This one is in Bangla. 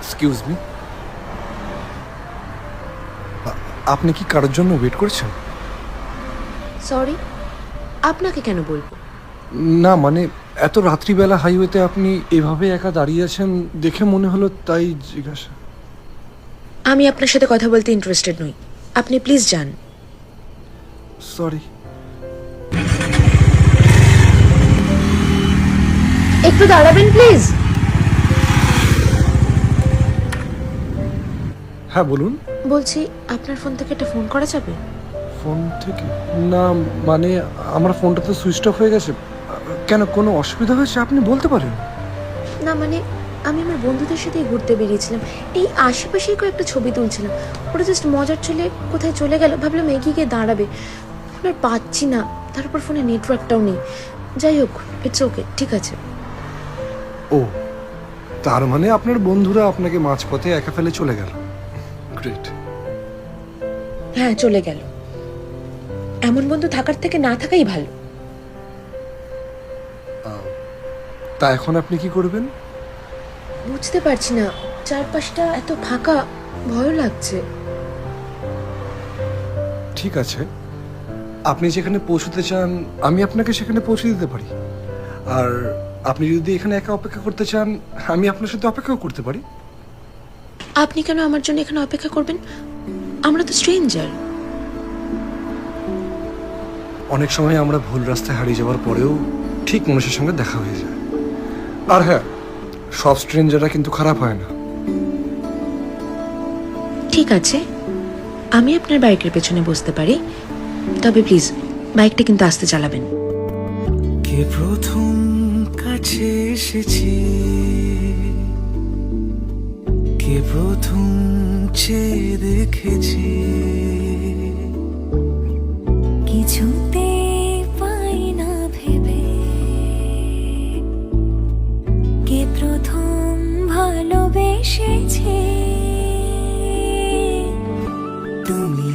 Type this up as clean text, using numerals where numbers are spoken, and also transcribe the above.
এক্সকিউজ মি, আপনি কি কারোর জন্য ওয়েট করছেন? সরি, আপনাকে কেন বলবো? না মানে এত রাত্রিবেলা হাইওয়েতে আপনি এভাবে একা দাঁড়িয়ে আছেন দেখে মনে হলো, তাই জিজ্ঞাসা। আমি আপনার সাথে কথা বলতে ইন্টারেস্টেড নই, আপনি প্লিজ যান। সরি। একটু দাঁড়াবেন প্লিজ। হ্যাঁ বলুন। বলছি, আপনার ফোন থেকে একটা ফোন করা যাবে? ফোন থেকে? না মানে আমার ফোনটা তো সুইচ অফ হয়ে গেছে। কেন, কোনো অসুবিধা হয়েছে? আপনি বলতে পারেন। না মানে আমি আমার বন্ধুদের সাথে ঘুরতে বেরিয়েছিলাম, এই আশেপাশেই কয়েকটা ছবি তুলছিলাম, ওটা জাস্ট মজার চলে কোথায় চলে গেল, ভাবলাম এগিয়ে গিয়ে দাঁড়াবে, ফোন আর পাচ্ছি না, তারপর ফোনে নেটওয়ার্কটাও নেই। যাই হোক, ইটস ওকে, ঠিক আছে। ও, তার মানে আপনার বন্ধুরা আপনাকে মাঝপথে একা ফেলে চলে গেল। গ্রেট। হ্যাঁ, চলে গেল। এমন বন্ধু থাকার থেকে না থাকাই ভালো। তা এখন আপনি কি করবেন? বুঝতে পারছি না, চারপাশটা এত ফাঁকা, ভয় লাগছে। ঠিক আছে, আপনি যেখানে পৌঁছতে চান আমি আপনাকে সেখানে পৌঁছে দিতে পারি। আর আপনি যদি এখানে একা অপেক্ষা করতে চান আমি আপনার সাথে অপেক্ষাও করতে পারি। আপনি কেন আমার জন্য এখানে অপেক্ষা করবেন? আমরা তো স্ট্রেঞ্জার। অনেক সময় আমরা ভুল রাস্তায় হারিয়ে যাওয়ার পরেও ঠিক মানুষের সঙ্গে দেখা হয়ে যায়। আর হ্যাঁ, সব স্ট্রেঞ্জাররা কিন্তু খারাপ হয় না। ঠিক আছে, আমি আপনার বাইকের পেছনে বসতে পারি, তবে প্লিজ বাইকটা কিন্তু আস্তে চালাবেন। কে প্রথম কাছে এসেছি, কে প্রথম চেয়ে দেখেছি, কিছুতে পাই না ভেবে, কে প্রথম ভালোবেসেছে। তুমি